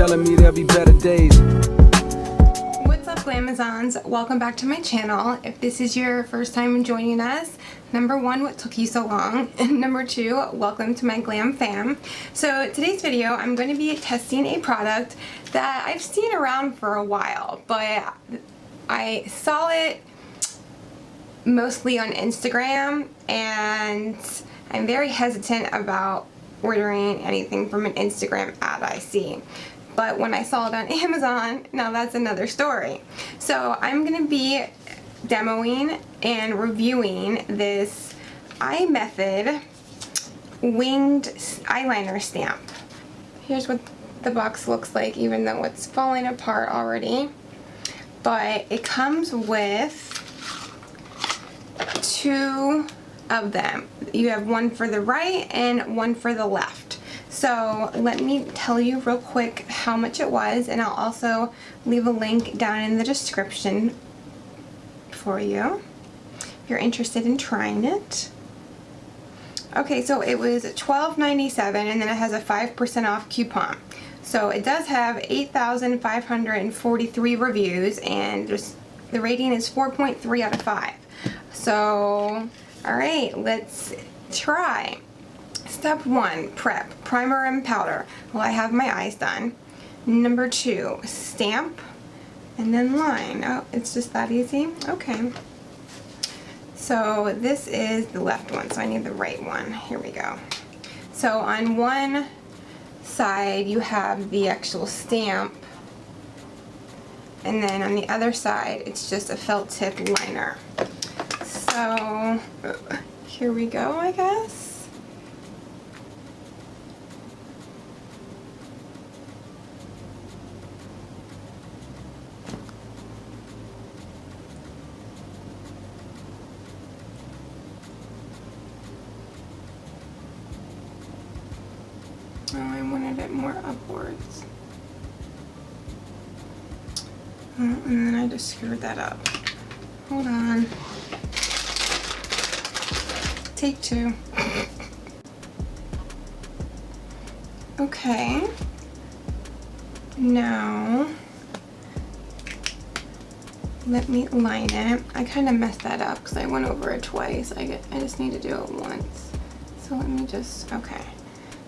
telling me there'll be better days. What's up, Glamazons? Welcome back to my channel. If this is your first time joining us, number one, what took you so long? And number two, welcome to my glam fam. So today's video, I'm going to be testing a product that I've seen around for a while, but I saw it mostly on Instagram, and I'm very hesitant about ordering anything from an Instagram ad I see. But when I saw it on Amazon, now that's another story. So I'm going to be demoing and reviewing this Eye Method winged eyeliner stamp. Here's what the box looks like, even though it's falling apart already. But it comes with two of them. You have one for the right and one for the left. So let me tell you real quick how much it was, and I'll also leave a link down in the description for you if you're interested in trying it. Okay, so it was $12.97, and then it has a 5% off coupon. So it does have 8,543 reviews, and the rating is 4.3 out of 5. So, alright, let's try. Step 1, prep, primer and powder. Well, I have my eyes done. Number 2, stamp, and then line. Oh, it's just that easy? Okay. So this is the left one, so I need the right one. Here we go. So on one side you have the actual stamp, and then on the other side it's just a felt tip liner. So here we go, I guess. Oh, I wanted it more upwards. Oh, and then I just screwed that up. Hold on. Take 2. Okay. Now, let me line it. I kind of messed that up because I went over it twice. I just need to do it once. So let me just, okay.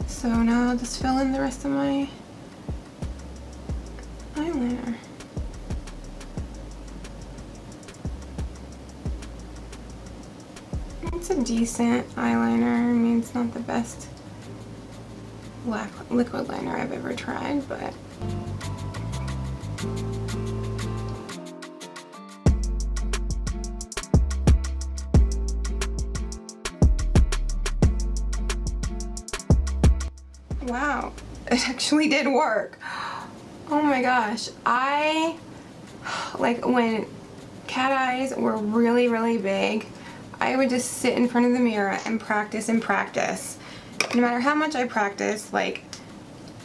So now I'll just fill in the rest of my eyeliner. It's a decent eyeliner. I mean, it's not the best black liquid liner I've ever tried, but wow, it actually did work. Oh my gosh, like when cat eyes were really, really big, I would just sit in front of the mirror and practice and practice. No matter how much I practice, like,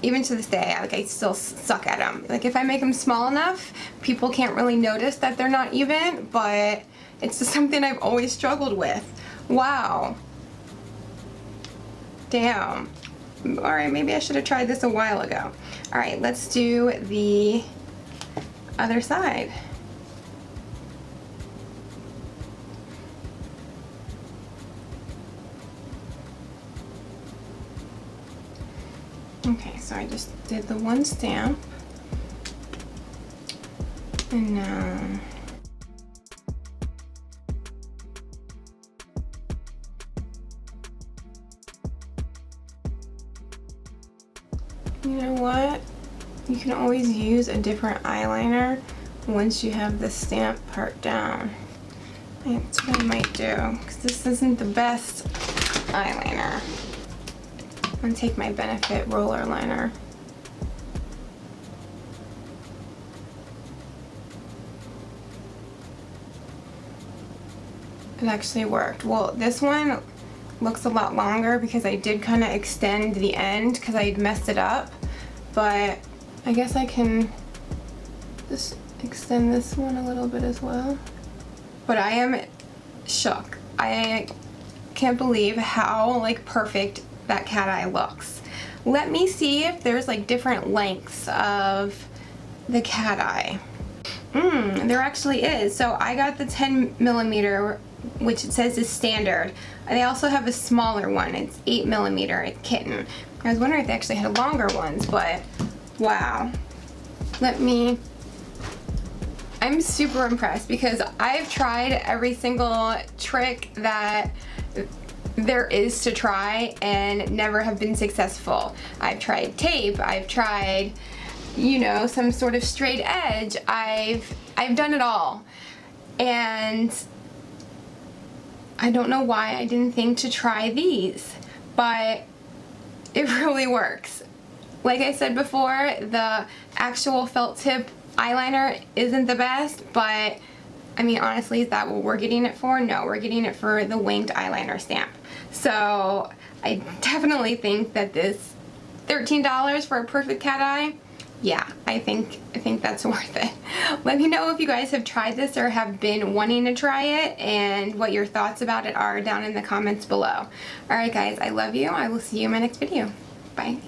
even to this day, like, I still suck at them. Like, if I make them small enough, people can't really notice that they're not even, but it's just something I've always struggled with. Wow. Damn. Alright, maybe I should have tried this a while ago. Alright, let's do the other side. Okay, so I just did the one stamp, and now you know what? You can always use a different eyeliner once you have the stamp part down. That's what I might do, because this isn't the best eyeliner. I'm going to take my Benefit roller liner. It actually worked. Well, this one looks a lot longer because I did kind of extend the end because I messed it up, but I guess I can just extend this one a little bit as well. But I am shook. I can't believe how like perfect that cat eye looks. Let me see if there's like different lengths of the cat eye. There actually is. So I got the 10 millimeter, which it says is standard. They also have a smaller one. It's 8 millimeter. It's kitten. I was wondering if they actually had longer ones, but wow. I'm super impressed because I've tried every single trick that there is to try and never have been successful. I've tried tape, I've tried, you know, some sort of straight edge. I've done it all. And I don't know why I didn't think to try these, but it really works. Like I said before, the actual felt tip eyeliner isn't the best, but I mean, honestly, is that what we're getting it for? No, we're getting it for the winged eyeliner stamp. So I definitely think that this $13 for a perfect cat eye, yeah, I think that's worth it. Let me know if you guys have tried this or have been wanting to try it and what your thoughts about it are down in the comments below. Alright guys, I love you. I will see you in my next video. Bye.